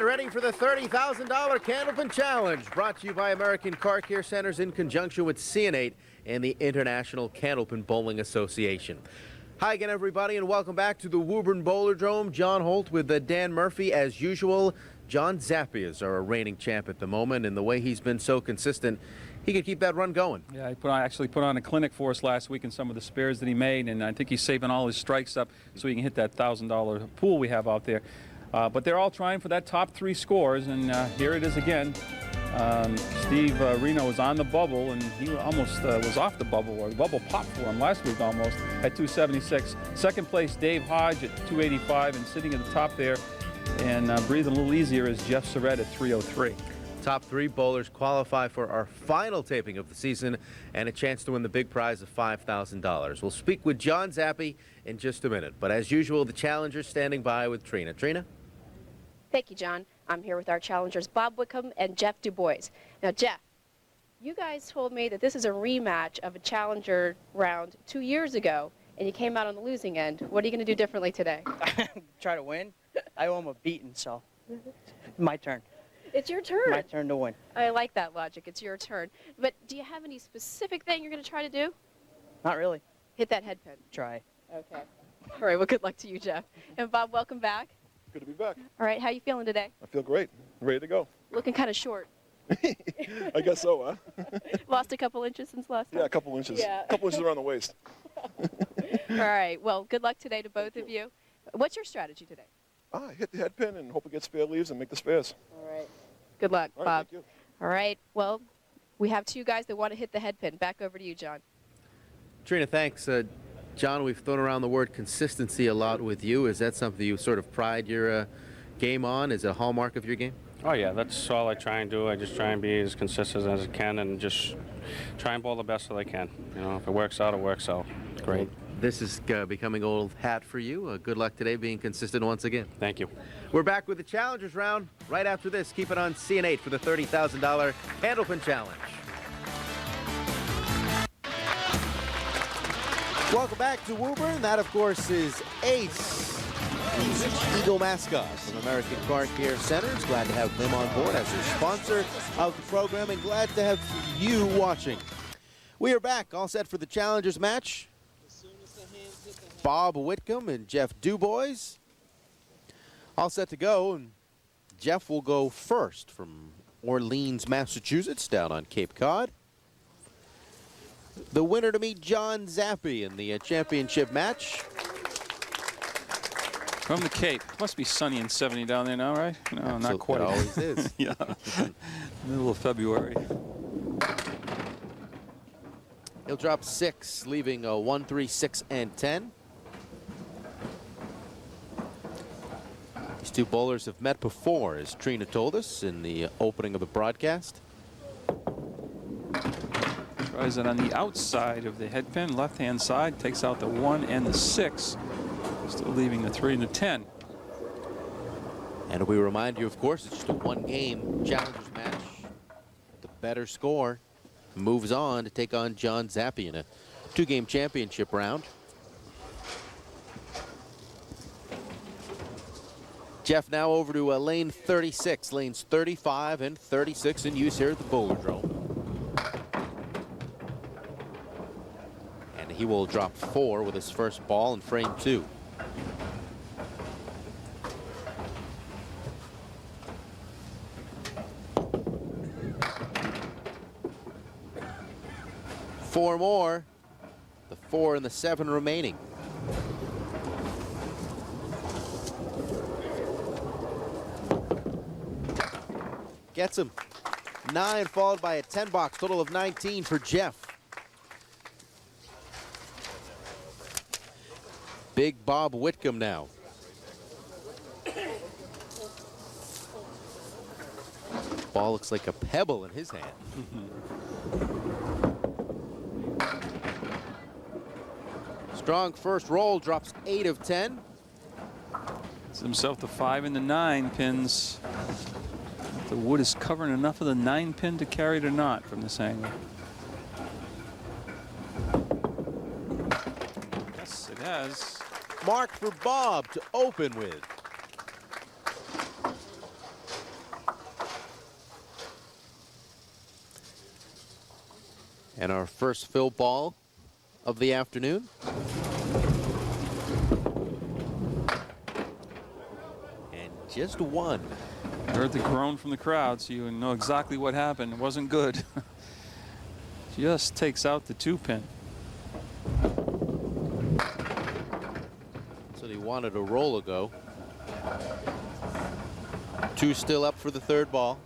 ready for the $30,000 Candlepin Challenge, brought to you by American Car Care Centers in conjunction with CN8 and the International Candlepin Bowling Association. Hi again, everybody, and welcome back to the Woburn Bowlerdrome. John Holt with Dan Murphy as usual. John Zappi is our reigning champ at the moment, and the way he's been so consistent, he could keep that run going. Yeah, he actually put on a clinic for us last week in some of the spares that he made, and I think he's saving all his strikes up so he can hit that $1,000 pool we have out there. But they're all trying for that top 3 scores, and here it is again. Steve Reno was on the bubble, and he almost was off the bubble, or the bubble popped for him last week almost, at 276. Second place, Dave Hodge at 285, and sitting at the top there and breathing a little easier is Jeff Surratt at 303. Top 3 bowlers qualify for our final taping of the season and a chance to win the big prize of $5,000. We'll speak with John Zappi in just a minute, but as usual, the challengers standing by with Trina. Trina? Thank you, John. I'm here with our challengers, Bob Whitcomb and Jeff Dubois. Now, Jeff, you guys told me that this is a rematch of a challenger round 2 years ago, and you came out on the losing end. What are you going to do differently today? Try to win. I owe him a beating, so my turn. It's your turn. My turn to win. I like that logic. It's your turn. But do you have any specific thing you're going to try to do? Not really. Hit that head pin. Try. Okay. All right, well, good luck to you, Jeff. And Bob, welcome back. Good to be back. All right, how you feeling today? I feel great. Ready to go. Looking kind of short. I guess so, huh? Lost a couple inches since last time? Yeah, a couple inches. Yeah. A couple inches around the waist. All right, well, good luck today to both of you. What's your strategy today? Hit the head pin and hope we get spare leaves and make the spares. All right. Good luck, All right, Bob. thank you. All right, well, we have 2 guys that want to hit the head pin. Back over to you, John. Trina, thanks. John, we've thrown around the word consistency a lot with you. Is that something you sort of pride your game on? Is it a hallmark of your game? Oh, yeah, that's all I try and do. I just try and be as consistent as I can and just try and bowl the best that I can. You know, if it works out, it works out. Great. This is becoming old hat for you. Good luck today being consistent once again. Thank you. We're back with the Challengers round right after this. Keep it on CN8 for the $30,000 Candlepin Challenge. Welcome back to Woburn. That, of course, is Ace, the Eagle mascot from American Car Care Centers. Glad to have him on board as a sponsor of the program, and glad to have you watching. We are back, all set for the Challengers match. Bob Whitcomb and Jeff Dubois all set to go, and Jeff will go first from Orleans, Massachusetts, down on Cape Cod. The winner to meet John Zappi in the championship match. From the Cape. Must be sunny and 70 down there now, right? No, Absolutely, not quite. It always is. Yeah, middle of February. He'll drop 6, leaving 1, 3, 6, and 10. These 2 bowlers have met before, as Trina told us in the opening of the broadcast. Tries it on the outside of the head pin, left-hand side, takes out the 1 and the 6, still leaving the 3 and the 10. And we remind you, of course, it's just a 1-game challengers match. The better score moves on to take on John Zappi in a 2-game championship round. Jeff now over to lane 36. Lanes 35 and 36 in use here at the Bowlerdrome. And he will drop 4 with his first ball in frame 2. Four more. The 4 and the 7 remaining. Gets him. 9 followed by a 10 box, total of 19 for Jeff. Big Bob Whitcomb now. Ball looks like a pebble in his hand. Strong first roll, drops 8 of 10. Gets himself the 5 and the 9 pins. The wood is covering enough of the 9 pin to carry it or not from this angle. Yes, it has. Mark for Bob to open with. And our first fill ball of the afternoon. And just one. I heard the groan from the crowd, so you know exactly what happened. It wasn't good. Just takes out the 2-pin. So he wanted a roll ago. 2 still up for the third ball.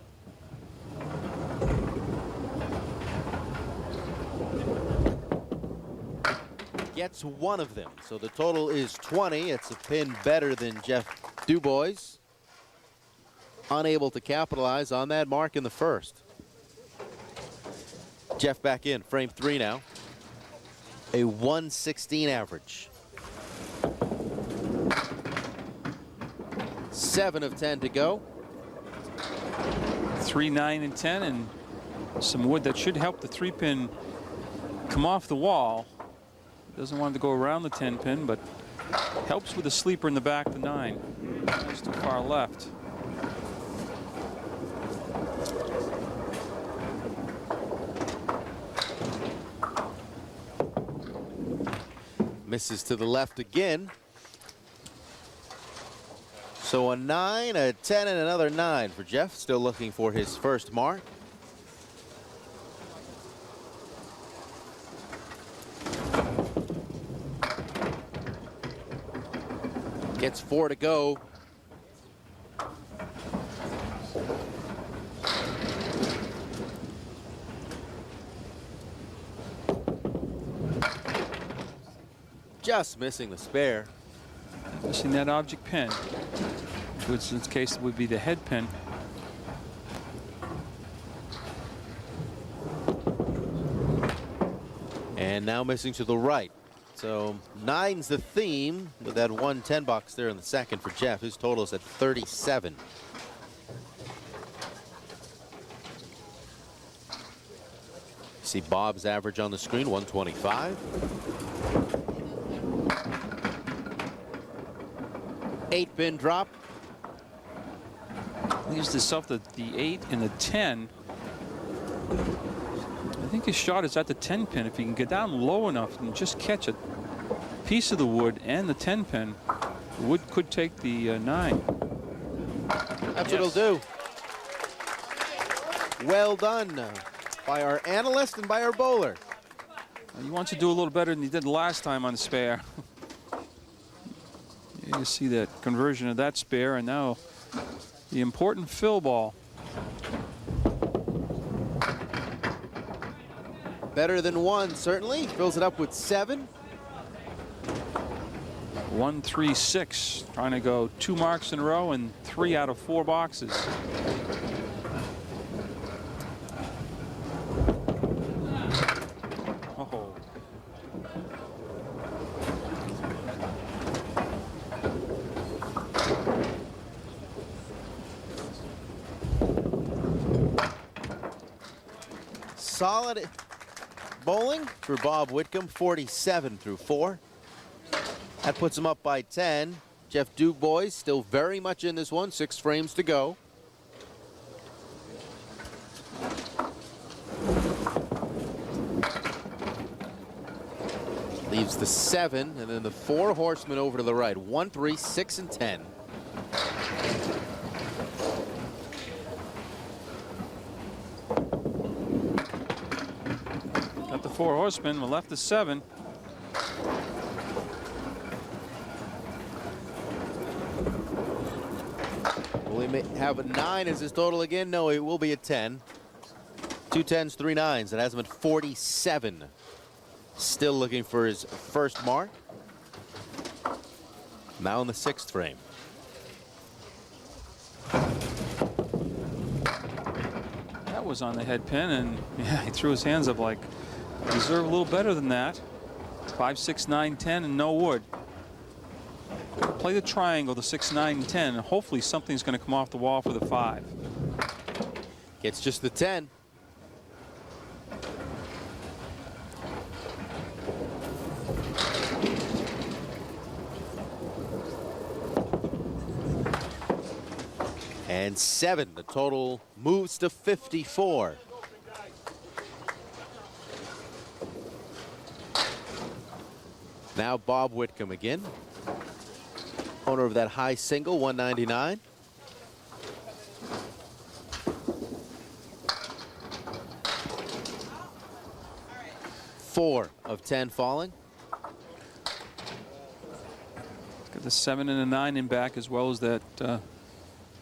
Gets one of them, so the total is 20. It's a pin better than Jeff Dubois. Unable to capitalize on that mark in the first. Jeff back in, frame 3 now. A 116 average. 7 of 10 to go. 3, 9, and 10, and some wood that should help the 3-pin come off the wall. Doesn't want it to go around the 10-pin, but helps with the sleeper in the back, the 9. Just too far left. Misses to the left again. So a 9, a 10, and another 9 for Jeff. Still looking for his first mark. Gets 4 to go. Just missing the spare. Missing that object pin, which in this case would be the head pin. And now missing to the right. So 9's the theme with that 110 box there in the second for Jeff. His total is at 37. See Bob's average on the screen, 125. 8-pin drop. Leaves himself the 8 and the 10. I think his shot is at the 10-pin. If he can get down low enough and just catch a piece of the wood and the 10-pin, the wood could take the 9. That's what he'll do. Well done by our analyst and by our bowler. He wants to do a little better than he did last time on the spare. You see that conversion of that spare, and now the important fill ball. Better than 1, certainly. Fills it up with 7. 1, 3, 6. Trying to go 2 marks in a row and 3 out of 4 boxes. Oh. Solid bowling for Bob Whitcomb, 47 through 4. That puts him up by 10. Jeff Dubois still very much in this one, 6 frames to go. Leaves the 7 and then the 4 horsemen over to the right. 1, 3, 6, and 10. Got the 4 horsemen. We left the 7. Will he have a 9 as his total again? No, it will be a 10. 2 10s, 3 9s. That has him at 47. Still looking for his first mark. Now in the 6th frame. That was on the head pin, and yeah, he threw his hands up like, deserve a little better than that. 5, 6, 9, 10, and no wood. Play the triangle, the 6, 9, and 10, and hopefully something's going to come off the wall for the 5. Gets just the 10. And 7. The total moves to 54. Now Bob Whitcomb again. Owner of that high single, 199. Four of 10 falling. Got the 7 and a 9 in back, as well as that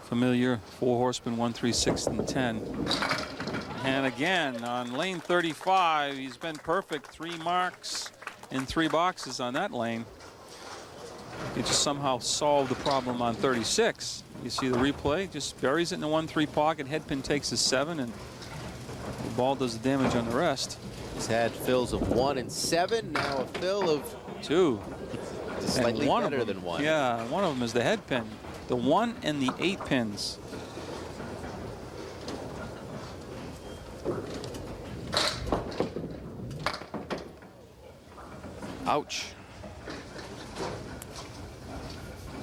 familiar 4 horseman 1, 3, 6, and 10. And again on lane 35, he's been perfect. 3 marks in 3 boxes on that lane. He just somehow solved the problem on 36. You see the replay, just buries it in the 1-3 pocket. Headpin takes the 7, and the ball does the damage on the rest. He's had fills of 1 and 7. Now a fill of 2. Slightly one better of them, than 1. Yeah, one of them is the head pin. The 1 and the 8 pins. Ouch.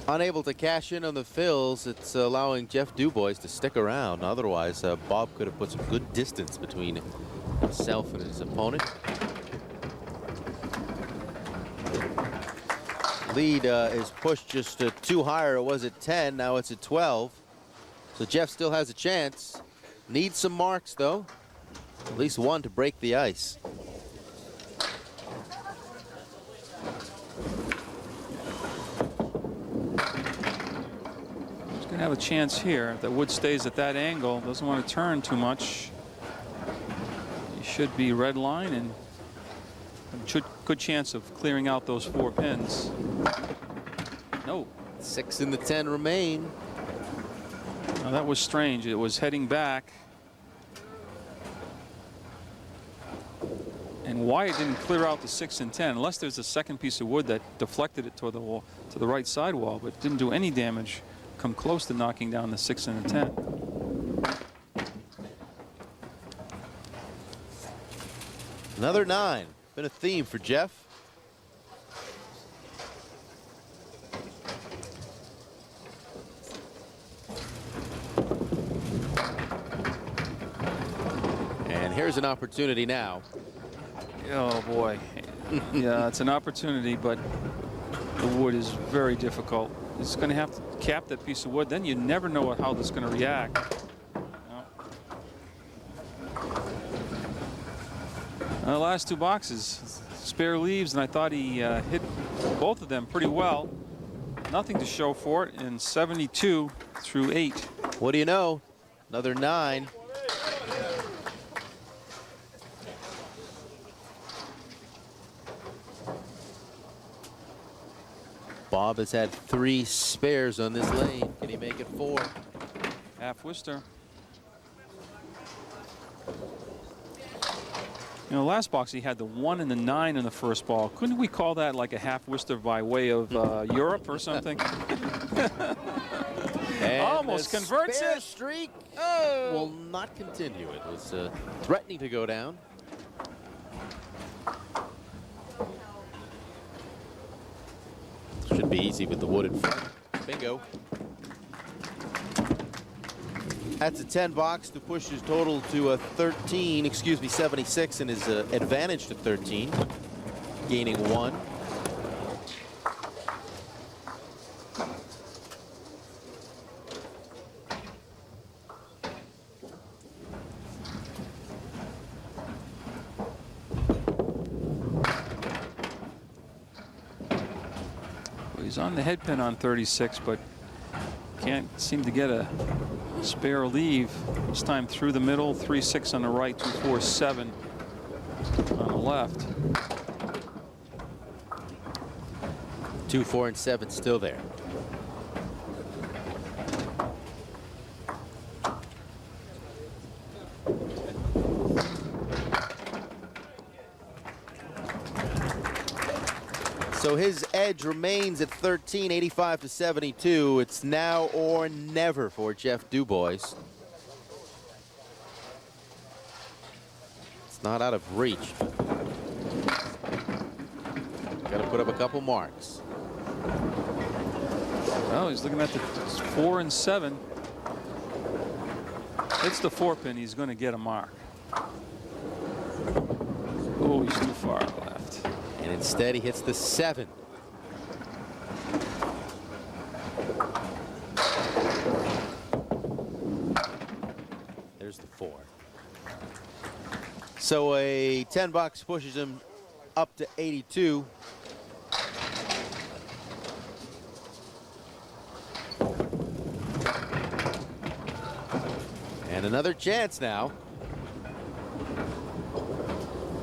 Unable to cash in on the fills, it's allowing Jeff Dubois to stick around. Otherwise, Bob could have put some good distance between himself and his opponent. Lead is pushed just 2 higher. It was at 10, now it's at 12. So Jeff still has a chance. Needs some marks though. At least 1 to break the ice. He's going to have a chance here. If the wood stays at that angle, doesn't want to turn too much. He should be red line, and good chance of clearing out those 4 pins. No. 6 and the 10 remain. Now that was strange. It was heading back. And why it didn't clear out the 6 and 10, unless there's a second piece of wood that deflected it toward the wall, to the right side wall, but didn't do any damage. Come close to knocking down the 6 and the 10. Another 9. Been a theme for Jeff. And here's an opportunity now. Oh boy. Yeah, it's an opportunity, but the wood is very difficult. It's going to have to cap that piece of wood. Then you never know how this is going to react. The last 2 boxes, spare leaves, and I thought he hit both of them pretty well. Nothing to show for it in 72 through 8. What do you know? Another 9. Bob has had 3 spares on this lane. Can he make it 4? Half Worcester. You know, last box he had the 1 and the 9 in the first ball. Couldn't we call that like a half Worcester by way of Europe or something? Almost converts spare it. Streak will not continue. It was threatening to go down. Should be easy with the wood in front. Bingo. That's a 10 box to push his total to a 76, and his advantage to 13, gaining 1. He's on the head pin on 36, but can't seem to get a spare leave. This time through the middle, 3-6 on the right, 2-4-7 on the left. 2, 4, and 7 still there. So his edge remains at 13, 85 to 72. It's now or never for Jeff Dubois. It's not out of reach. Got to put up a couple marks. Well, he's looking at the 4 and 7. It's the 4 pin. He's going to get a mark. Oh, he's too far left. And instead he hits the 7. There's the 4. So a $10 pushes him up to 82. And another chance now.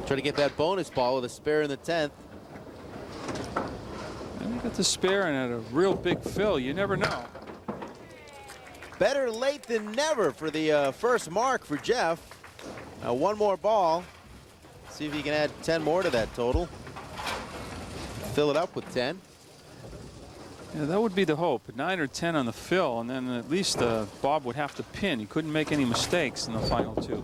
Try to get that bonus ball with a spare in the 10th. And you got the spare and at a real big fill. You never know. Better late than never for the first mark for Jeff. One more ball. See if he can add 10 more to that total. Fill it up with 10. Yeah, that would be the hope. 9 or 10 on the fill, and then at least Bob would have to pin. He couldn't make any mistakes in the final 2.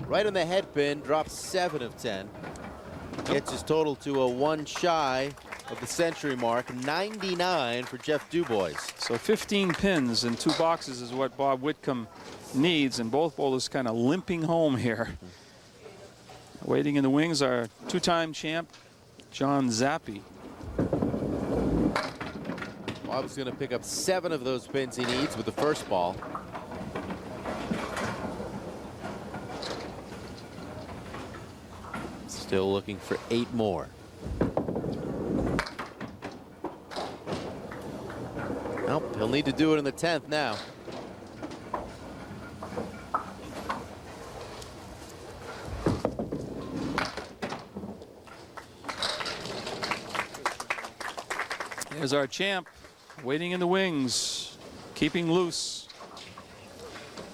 Right on the head pin, drops 7 of 10. Gets his total to a 1 shy of the century mark, 99 for Jeff Dubois. So 15 pins in 2 boxes is what Bob Whitcomb needs, and both bowlers kind of limping home here. Waiting in the wings are 2-time champ John Zappi. Bob's going to pick up 7 of those pins he needs with the first ball. Still looking for 8 more. Nope, he'll need to do it in the 10th now. There's our champ, waiting in the wings, keeping loose.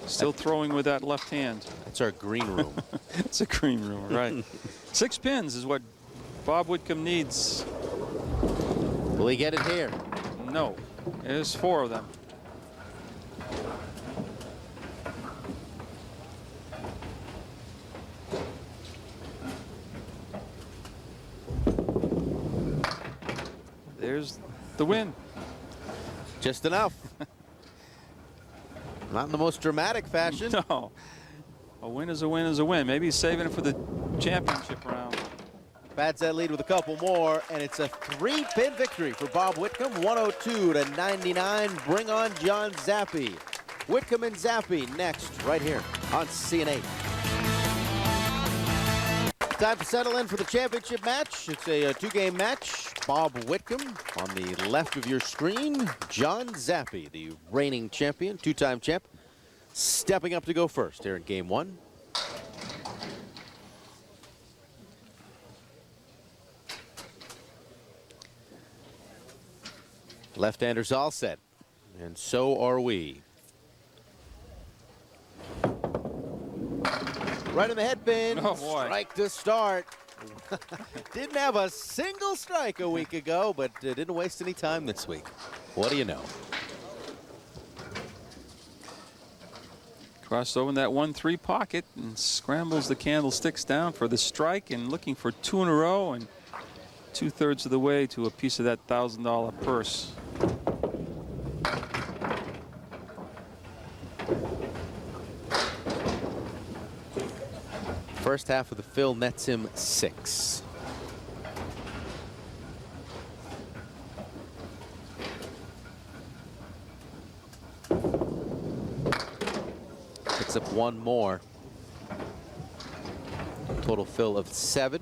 Still throwing with that left hand. That's our green room. It's a green room, right? 6 pins is what Bob Whitcomb needs. Will he get it here? No, there's 4 of them. There's the win. Just enough. Not in the most dramatic fashion. No. A win is a win is a win. Maybe he's saving it for the championship round. Pads that lead with a couple more, and it's a 3-pin victory for Bob Whitcomb, 102 to 99. Bring on John Zappi. Whitcomb and Zappi next, right here on CNA. Time to settle in for the championship match. It's a 2-game match. Bob Whitcomb on the left of your screen. John Zappi, the reigning champion, 2-time champ, stepping up to go first here in game 1. Left-handers all set, and so are we. Right in the head pin. Oh, boy. Strike to start. Didn't have a single strike a week ago, but didn't waste any time this week. What do you know? Crossed over in that 1-3 pocket and scrambles the candlesticks down for the strike, and looking for 2 in a row and 2/3 of the way to a piece of that $1,000 purse. First half of the fill nets him 6. Picks up 1 more. Total fill of 7.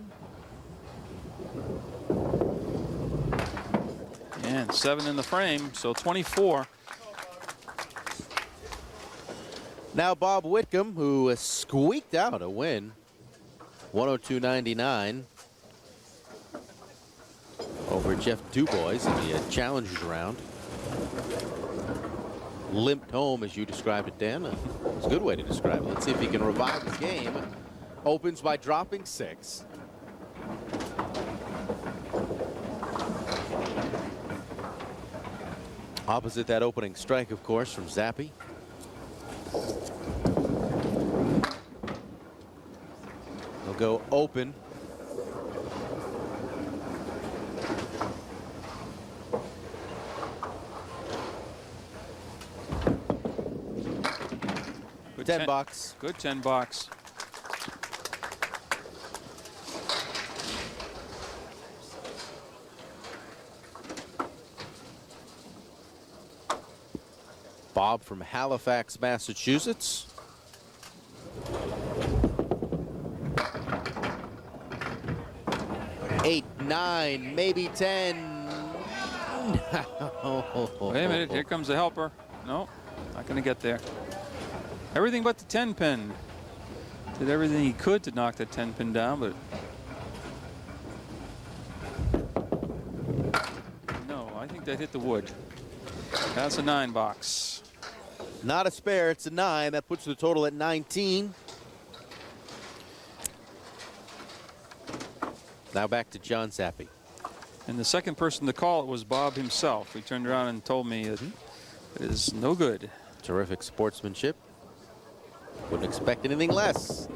And 7 in the frame, so 24. Now Bob Whitcomb, who has squeaked out a win, 102.99 over Jeff Dubois in the challengers round. Limped home, as you described it, Dan. It's a good way to describe it. Let's see if he can revive his game. Opens by dropping 6. Opposite that opening strike, of course, from Zappi. He'll go open. Good $10. Good $10. Bob from Halifax, Massachusetts. Eight, 9, maybe 10. Wait a minute, here comes the helper. No, not going to get there. Everything but the 10 pin. Did everything he could to knock that 10 pin down, but no, I think that hit the wood. That's a 9 box. Not a spare, it's a 9. That puts the total at 19. Now back to John Zappi. And the second person to call it was Bob himself. He turned around and told me it is no good. Terrific sportsmanship. Wouldn't expect anything less.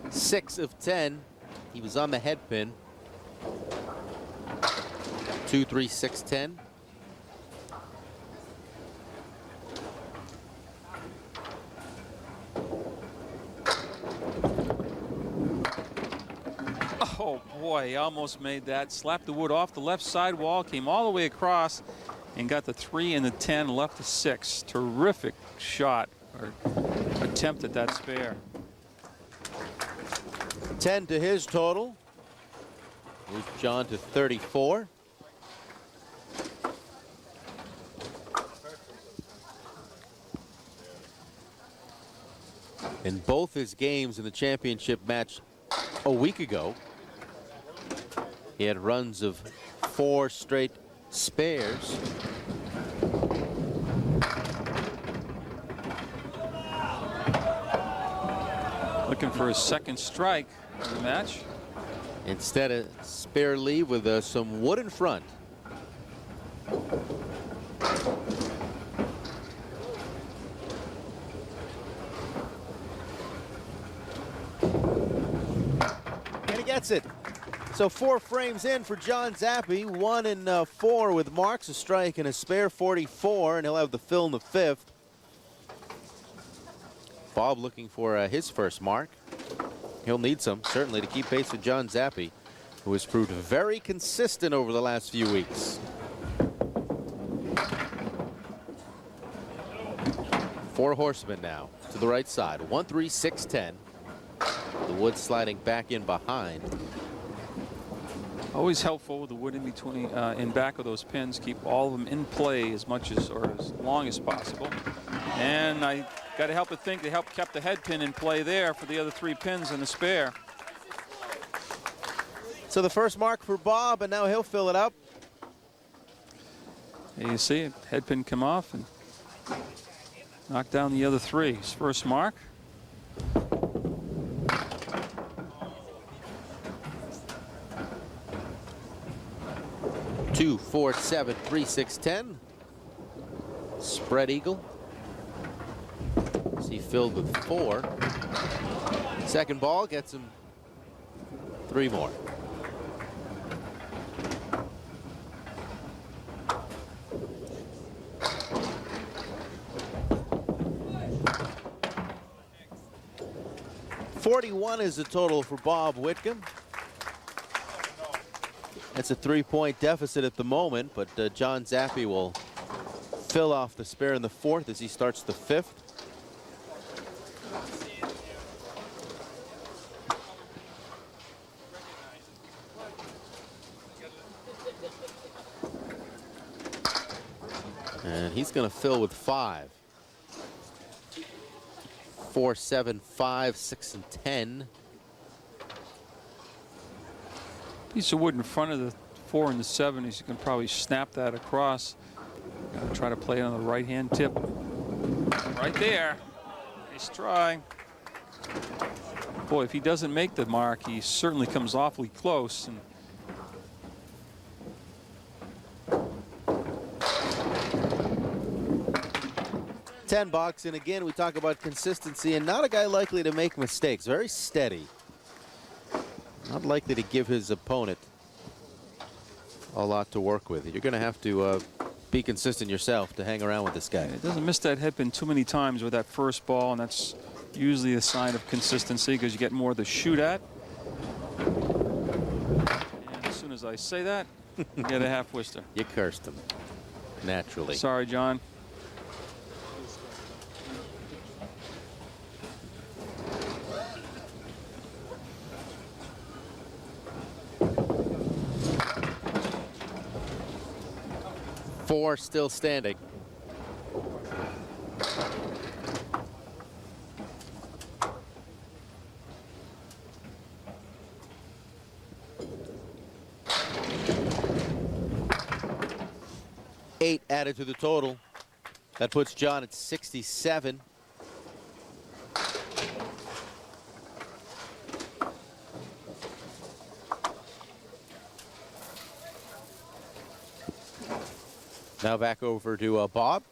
6 of 10. He was on the head pin. 2, 3, 6, 10. Oh boy, he almost made that. Slapped the wood off the left side wall, came all the way across and got the 3 and the 10, left the 6. Terrific shot or attempt at that spare. 10 to his total. Moves John to 34. In both his games in the championship match a week ago, he had runs of 4 straight spares. Looking for his second strike in the match. Instead, a spare lead with some wood in front. And he gets it. So 4 frames in for John Zappi. 1 and 4 with marks, a strike and a spare, 44, and he'll have the fill in the 5th. Bob looking for his first mark. He'll need some, certainly, to keep pace with John Zappi, who has proved very consistent over the last few weeks. 4 horsemen now to the right side. 1, 3, 6, 10. The wood sliding back in behind. Always helpful with the wood in between, in back of those pins. Keep all of them in play as much as or as long as possible. And I got to help it think they kept the head pin in play there for the other 3 pins in the spare. So the first mark for Bob, and now he'll fill it up. And you see it, head pin come off and knock down the other 3. His first mark. Two, 4, 7, 3, 6, 10. Spread eagle. See filled with 4. Second ball gets him 3 more. .41 is the total for Bob Whitcomb. It's a 3-point deficit at the moment, but John Zappi will fill off the spare in the 4th as he starts the 5th. And he's going to fill with 5. 4, 7, 5, 6, and 10. Piece of wood in front of the 4 and the 7. You can probably snap that across. Try to play it on the right-hand tip. Right there. Nice try. Boy, if he doesn't make the mark, he certainly comes awfully close. And $10, and again we talk about consistency, and not a guy likely to make mistakes. Very steady. Not likely to give his opponent a lot to work with. You're going to have to be consistent yourself to hang around with this guy. It doesn't miss that head pin too many times with that first ball, and that's usually a sign of consistency because you get more to shoot at. And as soon as I say that, you get a half-wister. You cursed him. naturally. Sorry, John. Four still standing. Eight added to the total. That puts John at 67. Now back over to Bob.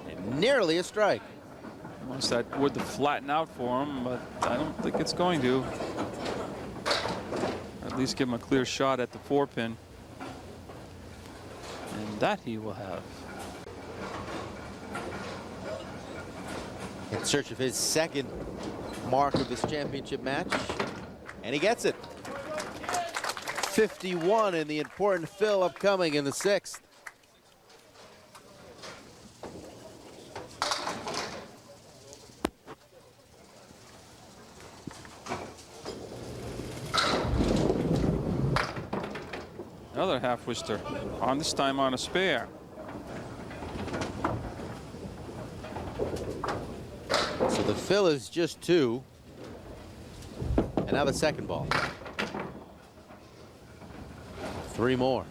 And nearly a strike. Wants that wood to flatten out for him, but I don't think it's going to. At least give him a clear shot at the 4-pin. And that he will have. In search of his second mark of this championship match. And he gets it. 51 in the important fill upcoming in the 6th. Another half Worcester, on this time on a spare. So the fill is just 2. And now the second ball. 3 more.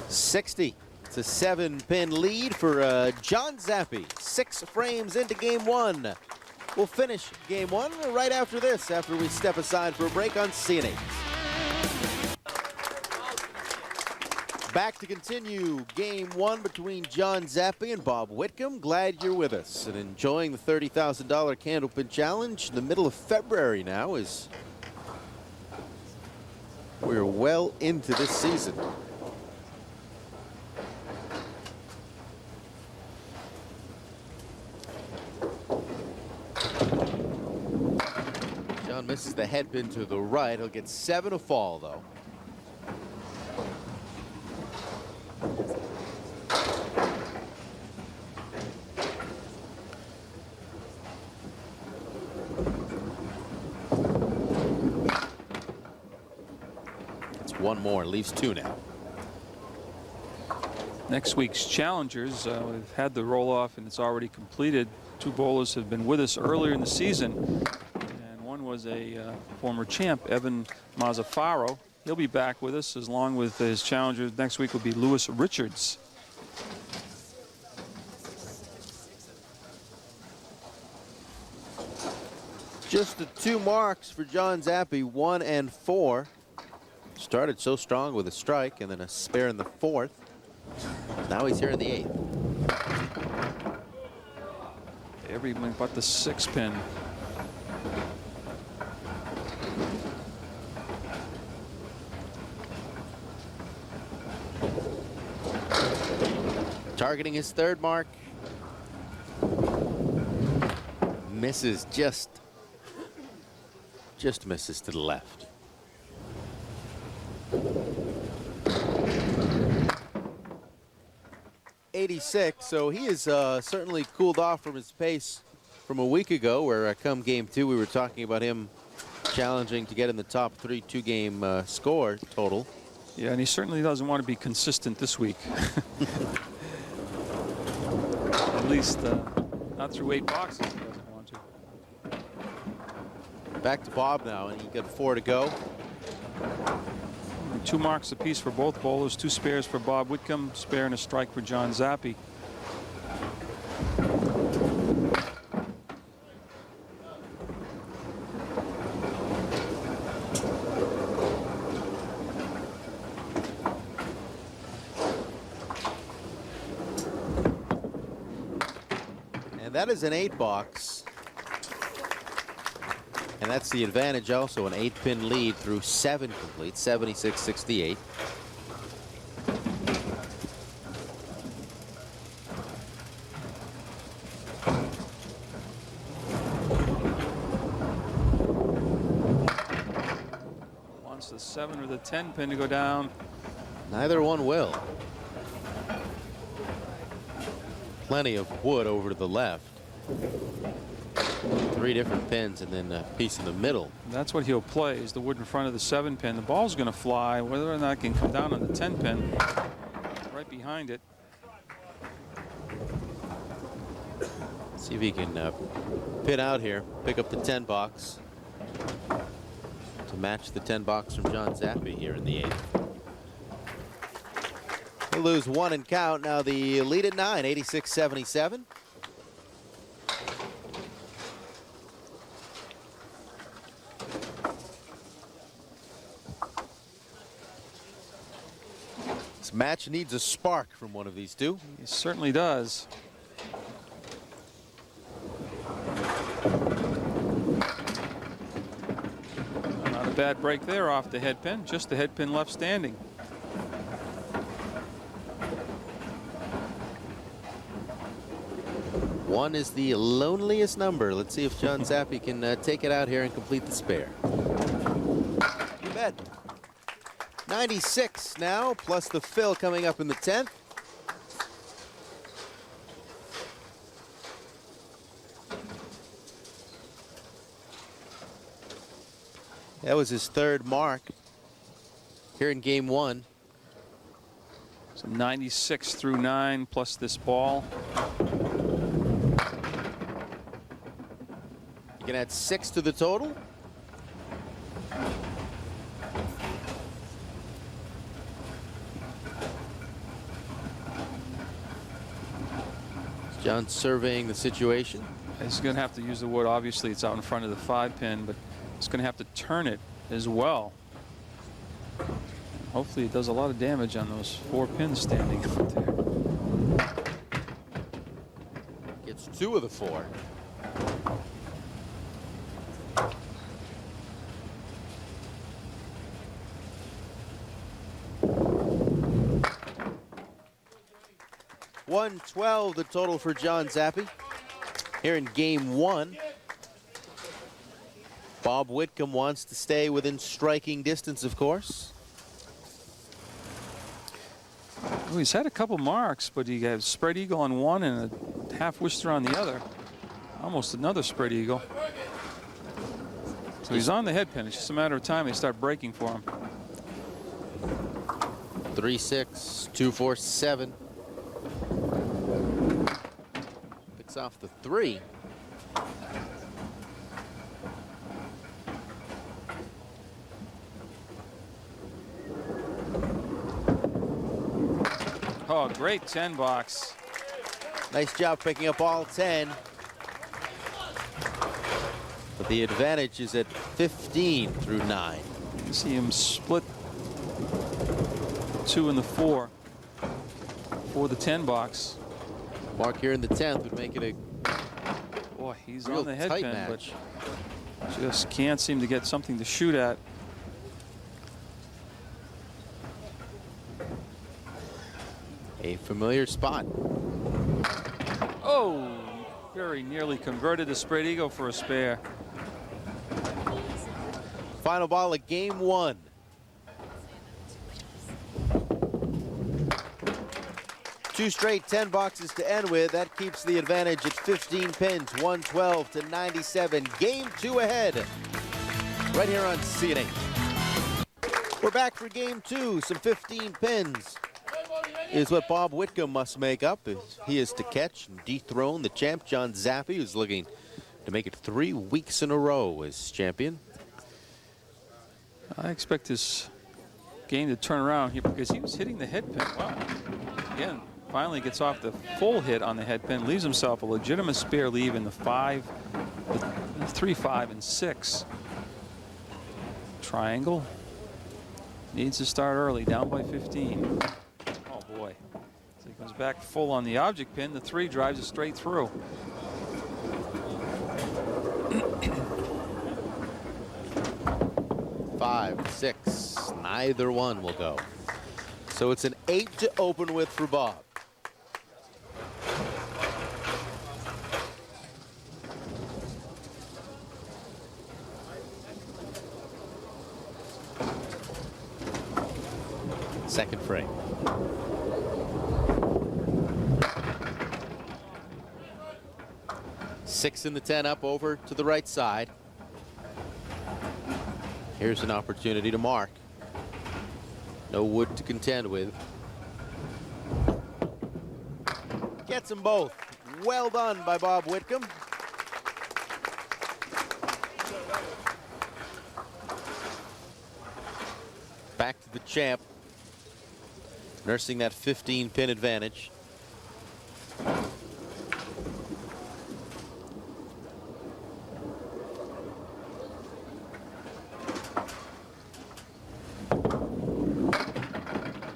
$60. It's a 7-pin lead for John Zappi. 6 frames into game 1. We'll finish game 1 right after this, after we step aside for a break on CNA. Back to continue game 1 between John Zappi and Bob Whitcomb. Glad you're with us and enjoying the $30,000 Candlepin Challenge in the middle of February now, as we're well into this season. John misses the head pin to the right. He'll get 7 to fall, though. One more, leaves 2 now. Next week's challengers, we've had the roll off and it's already completed. 2 bowlers have been with us earlier in the season, and one was a former champ, Evan Mazzafaro. He'll be back with us, as long with his challengers. Next week will be Lewis Richards. Just the 2 marks for John Zappi, 1 and 4. Started so strong with a strike and then a spare in the 4th. Now he's here in the 8th. Everything but the 6-pin. Targeting his 3rd mark. Misses, just misses to the left. .86, so he is certainly cooled off from his pace from a week ago, where come game 2 we were talking about him challenging to get in the top 3 2-game score total. Yeah, and he certainly doesn't want to be consistent this week. At least not through 8 boxes, he doesn't want to. Back to Bob now, and he got 4 to go. 2 marks apiece for both bowlers, 2 spares for Bob Whitcomb, spare and a strike for John Zappi. And that is an 8 box. And that's the advantage, also an 8-pin lead through 7 complete, 76-68. 7 or the 10 pin to go down. Neither one will. Plenty of wood over to the left. 3 different pins and then a piece in the middle. That's what he'll play, is the wood in front of the 7 pin. The ball's going to fly, whether or not it can come down on the 10 pin. Right behind it. See if he can pin out here, pick up the 10 box to match the 10 box from John Zappi here in the 8th. He'll lose 1 and count. Now the lead at 9, 86-77. This match needs a spark from one of these two. He certainly does. Not a bad break there off the head pin, just the head pin left standing. One is the loneliest number. Let's see if John Zappi can take it out here and complete the spare. You bet. 96 now, plus the fill coming up in the 10th. That was his 3rd mark here in game 1. So 96 through 9 plus this ball. You can add 6 to the total. John surveying the situation. He's going to have to use the wood. Obviously, it's out in front of the 5 pin, but he's going to have to turn it as well. Hopefully, it does a lot of damage on those 4 pins standing out there. Gets 2 of the 4. $112 the total for John Zappi here in game 1. Bob Whitcomb wants to stay within striking distance, of course. Well, he's had a couple marks, but he got a spread eagle on one and a half Worcester on the other. Almost another spread eagle. So he's on the head pin. It's just a matter of time they start breaking for him. 3-6, 2-4-7. Picks off the 3. Oh, great 10 box. Nice job picking up all 10. But the advantage is at 15 through 9. You see him split 2 and the 4 for the 10 box. Mark here in the 10th would make it a Boy, he's real on the head tight pin, match. but just can't seem to get something to shoot at. A familiar spot. Oh, very nearly converted the spread eagle for a spare. Final ball of game 1. Two straight 10 boxes to end with. That keeps the advantage at 15 pins, 112 to 97. Game 2 ahead, right here on CNN. We're back for game 2. Some 15 pins is what Bob Whitcomb must make up if he is to catch and dethrone the champ, John Zappi, who's looking to make it 3 weeks in a row as champion. I expect this game to turn around here because he was hitting the head pin. Wow. Again, finally gets off the full hit on the head pin, leaves himself a legitimate spare leave in the 3, 5, and 6. Triangle needs to start early, down by 15. Oh boy. So he comes back full on the object pin. The 3 drives it straight through. Five, 6, neither one will go. So it's an 8 to open with for Bob. second frame. Six in the 10 up over to the right side. Here's an opportunity to mark. No wood to contend with. Gets them both. Well done by Bob Whitcomb. Back to the champ, nursing that 15-pin advantage.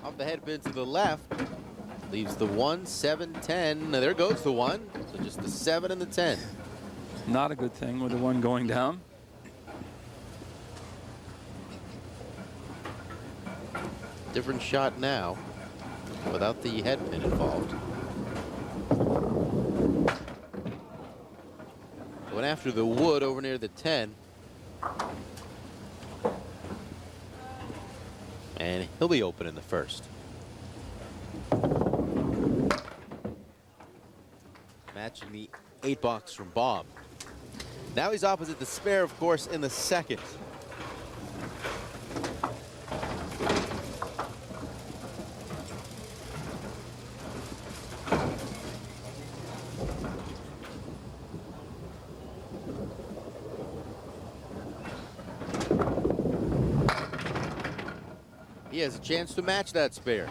Off the headpin to the left, leaves the 1, 7, 10. Now there goes the 1, so just the 7 and the 10. Not a good thing with the 1 going down. Different shot now without the headpin involved. Going after the wood over near the 10. And he'll be open in the first. Matching the 8 box from Bob. Now he's opposite the spare, of course, in the second. He has a chance to match that spare.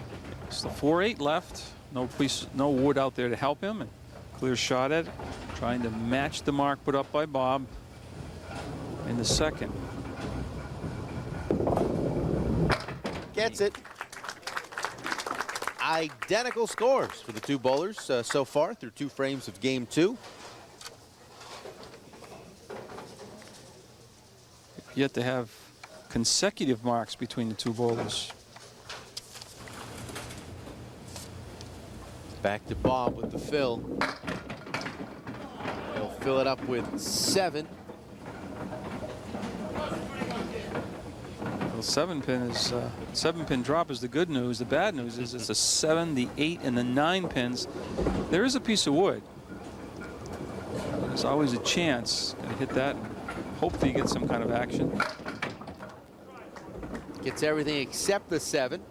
It's the 4-8 left. No wood out there to help him. And clear shot at it. Trying to match the mark put up by Bob in the second. Gets it. Identical scores for the two bowlers so far through 2 frames of game 2. Yet to have consecutive marks between the two bowlers. Back to Bob with the fill. He'll fill it up with 7. Well, 7-pin drop is the good news. The bad news is it's the 7, the 8, and the 9 pins. There is a piece of wood. There's always a chance. Gonna hit that. Hopefully you get some kind of action. Gets everything except the 7.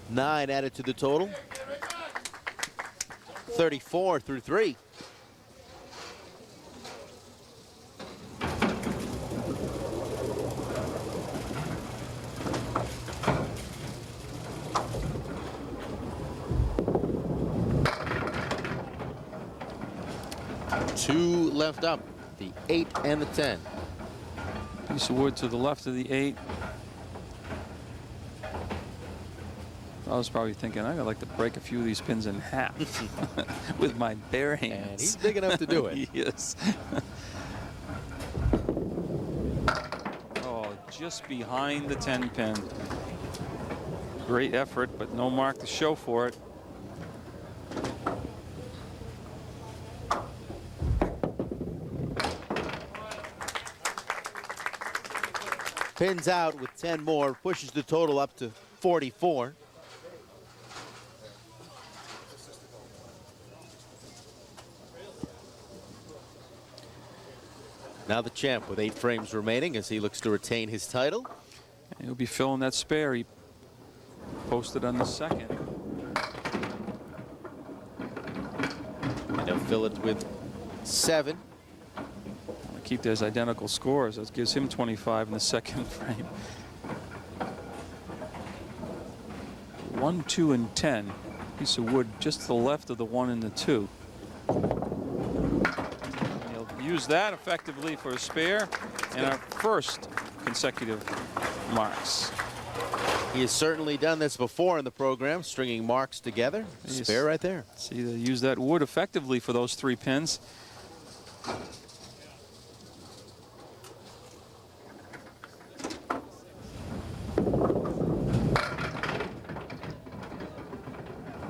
Nine added to the total. 34 through 3. Two left up, the 8 and the 10. Piece of wood to the left of the 8. I was probably thinking I'd like to break a few of these pins in half with my bare hands. And he's big enough to do it. Yes. Oh, just behind the 10 pin. Great effort, but no mark to show for it. Pins out with 10 more, pushes the total up to 44. Now the champ with 8 frames remaining as he looks to retain his title. And he'll be filling that spare he posted on the second. And he'll fill it with 7. Keep those identical scores. That gives him 25 in the second frame. 1, 2, and 10. Piece of wood just to the left of the 1 and the 2. He'll use that effectively for a spare and our first consecutive marks. He has certainly done this before in the program, stringing marks together. Spare right there. See, they use that wood effectively for those 3 pins.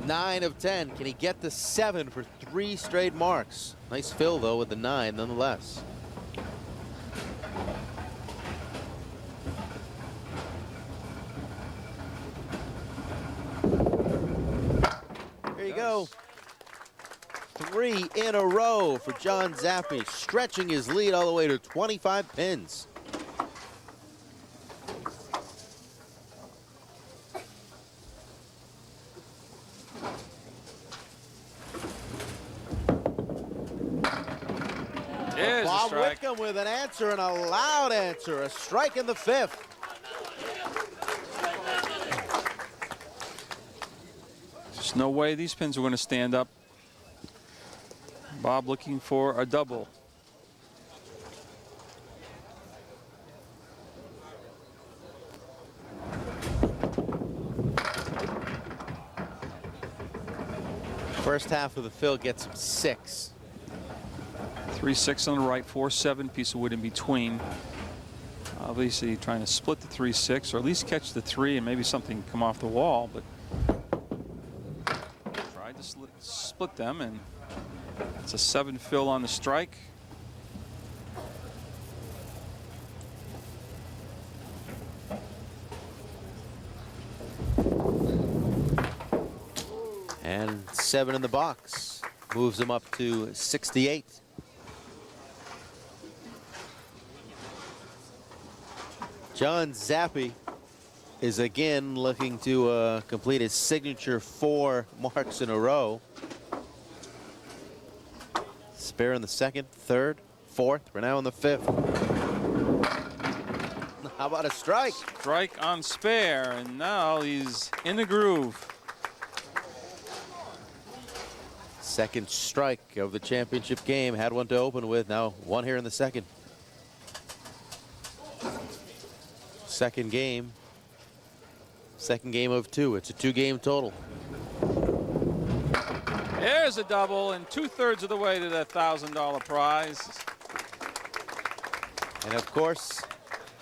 9 of 10. Can he get to 7 for 3 straight marks? Nice fill, though, with the 9 nonetheless. There you go. 3 in a row for John Zappi, stretching his lead all the way to 25 pins. Bob Whitcomb with an answer, and a loud answer. A strike in the 5th. There's no way these pins are going to stand up. Bob looking for a double. First half of the fill gets him 6. 3-6 on the right, 4-7, piece of wood in between. Obviously trying to split the 3-6, or at least catch the 3 and maybe something come off the wall, but tried to split them, and it's a 7 fill on the strike. And 7 in the box moves him up to 68. John Zappi is again looking to complete his signature 4 marks in a row. Spare in the 2nd, 3rd, 4th. We're now in the 5th. How about a strike? Strike on spare, and now he's in the groove. 2nd strike of the championship game. Had one to open with. Now 1 here in the 2nd. 2nd game. 2nd game of 2. It's a 2-game total. There's a double, and 2/3 of the way to that $1,000 prize. And of course,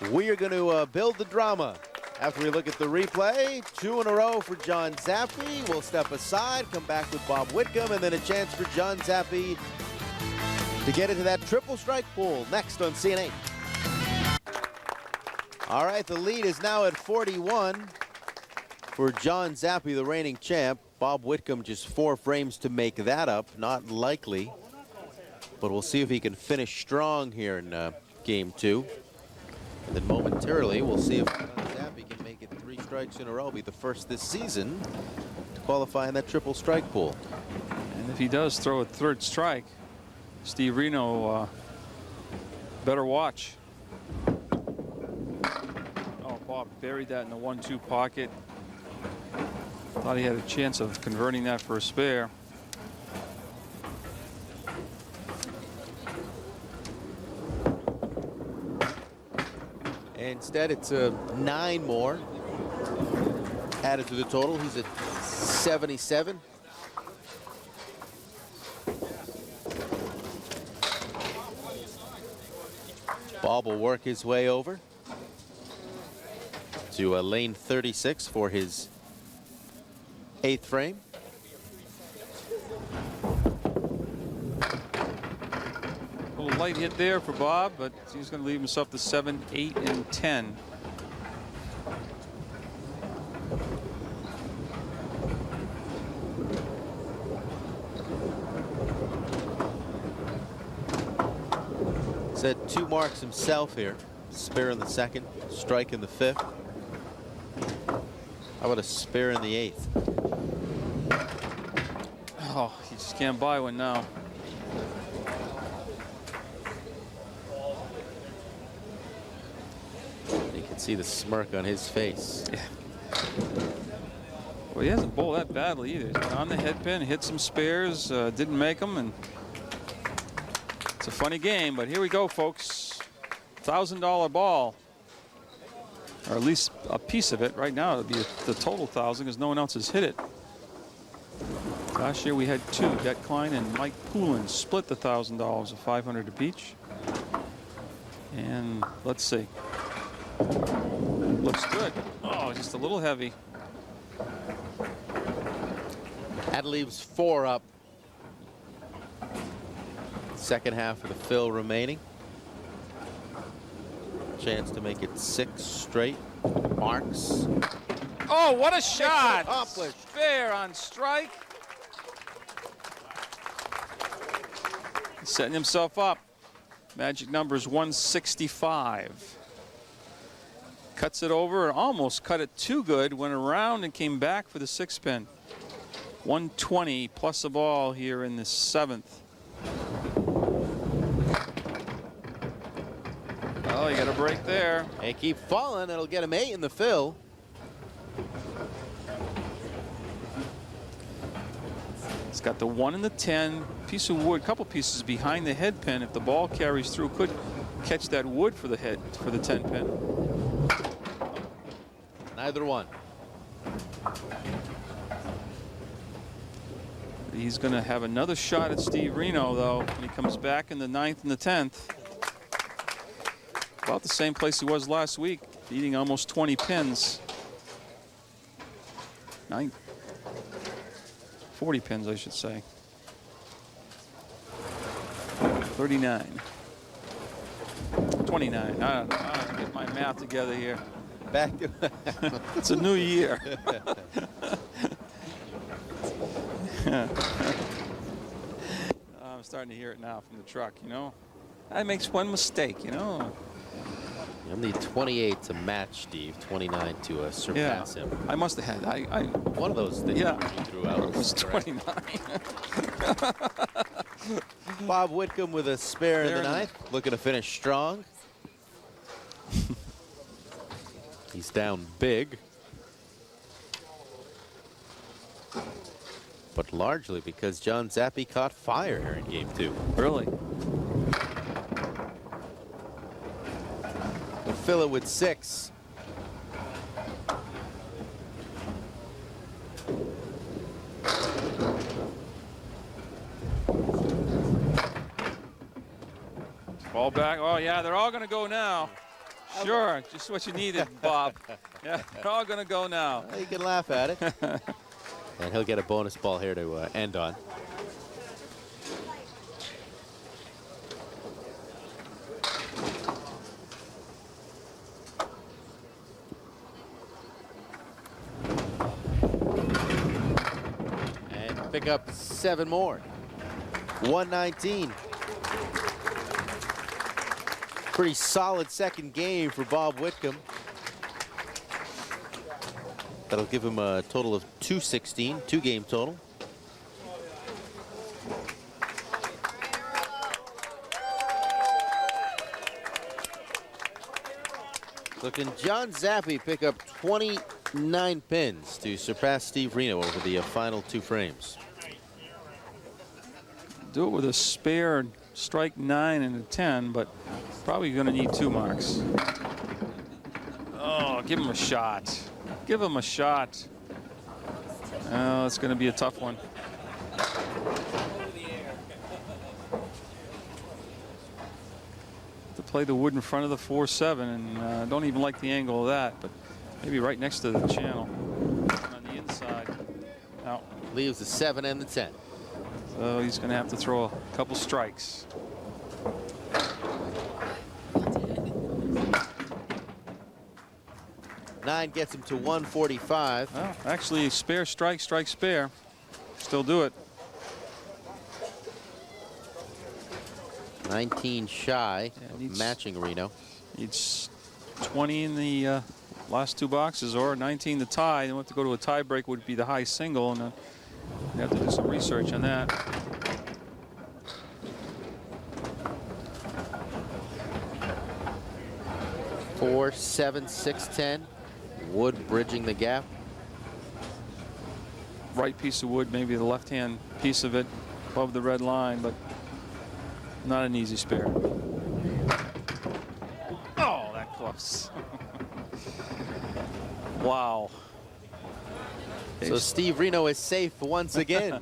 we are going to build the drama after we look at the replay. 2 in a row for John Zappi. We'll step aside, come back with Bob Whitcomb, and then a chance for John Zappi to get into that triple strike pool next on CNA. All right, the lead is now at 41 for John Zappi, the reigning champ. Bob Whitcomb just 4 frames to make that up. Not likely, but we'll see if he can finish strong here in game 2. And then momentarily, we'll see if John Zappi can make it 3 strikes in a row, be the first this season to qualify in that triple strike pool. And if he does throw a 3rd strike, Steve Reno better watch. Oh, Bob buried that in the 1-2 pocket. Thought he had a chance of converting that for a spare. Instead, it's 9 more added to the total. He's at 77. Bob will work his way over to lane 36 for his 8th frame. A little light hit there for Bob, but he's going to leave himself to 7, 8, and 10. Set 2 marks himself here. Spare in the 2nd, strike in the 5th. How about a spare in the 8th? Oh, he just can't buy one now. You can see the smirk on his face. Yeah. Well, he hasn't bowled that badly either. He's been on the head pin, hit some spares, didn't make them, and it's a funny game. But here we go, folks. $1,000 ball, or at least a piece of it. Right now, it'll be the total 1,000 because no one else has hit it. Last year we had 2. Det Klein and Mike Poulin split the $1,000 of 500 apiece. And let's see. Looks good. Oh, just a little heavy. That leaves 4 up. Second half of the fill remaining. Chance to make it 6 straight. Marks. Oh, what a shot! Accomplished. Spare on strike. He's setting himself up. Magic number is 165. Cuts it over, almost cut it too good, went around and came back for the 6-pin. 120 plus a ball here in the 7th. Oh, you got a break there. They keep falling. It'll get him 8 in the fill. It's got the 1 and the 10. Piece of wood, couple pieces behind the head pin. If the ball carries through, could catch that wood for the head, for the 10 pin. Neither one. He's going to have another shot at Steve Reno, though, when he comes back in the 9th and the 10th. About the same place he was last week, beating almost 20 pins. 40 pins, I should say. 39. 29. I don't get my math together here. Back to It's a new year. I'm starting to hear it now from the truck, you know. I makes one mistake, you know. You'll need 28 to match Steve, 29 to surpass him. I must have had. One of those things Yeah. you threw out It was correct. 29. Bob Whitcomb with a spare in There the in the- 9th, looking to finish strong. He's down big. But largely because John Zappi caught fire here in game 2. Really? We'll fill it with 6. Ball back. Oh, yeah, they're all going to go now. Sure, just what you needed, Bob. Yeah, they're all going to go now. Well, you can laugh at it. And he'll get a bonus ball here to end on. And pick up 7 more. 119. Pretty solid second game for Bob Whitcomb. That'll give him a total of 216, 2-game total. So can John Zappi pick up 29 pins to surpass Steve Reno over the final 2 frames? Do it with a spare strike 9 and a 10, but probably going to need 2 marks. Oh, give him a shot. Give him a shot. Oh, it's going to be a tough one. To play the wood in front of the 4-7, and don't even like the angle of that, but maybe right next to the channel on the inside. Now, Leaves the 7 and the 10. so he's going to have to throw a couple strikes. Nine gets him to 145. Well, actually, spare strike, strike spare. Still do it. 19 shy Yeah, of needs- matching Reno. Needs 20 in the last 2 boxes, or 19 to tie. Then we have to go to a tie break, would be the high single, and we have to do some research on that. Four, 7, 6, 10. Wood bridging the gap. Right piece of wood, maybe the left-hand piece of it above the red line, but not an easy spare. Oh, that close. Wow. So Steve Reno is safe once again.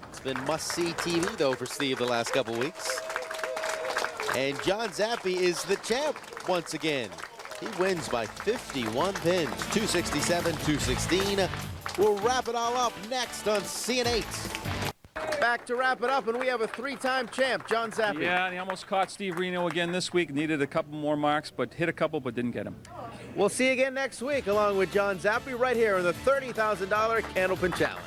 It's been must-see TV, though, for Steve the last couple weeks. And John Zappi is the champ once again. He wins by 51 pins, 267, 216, We'll wrap it all up next on CN8. Back to wrap it up, and we have a three-time champ, John Zappi. Yeah, and he almost caught Steve Reno again this week. Needed a couple more marks, but hit a couple, but didn't get him. We'll see you again next week, along with John Zappi, right here in the $30,000 Candlepin Challenge.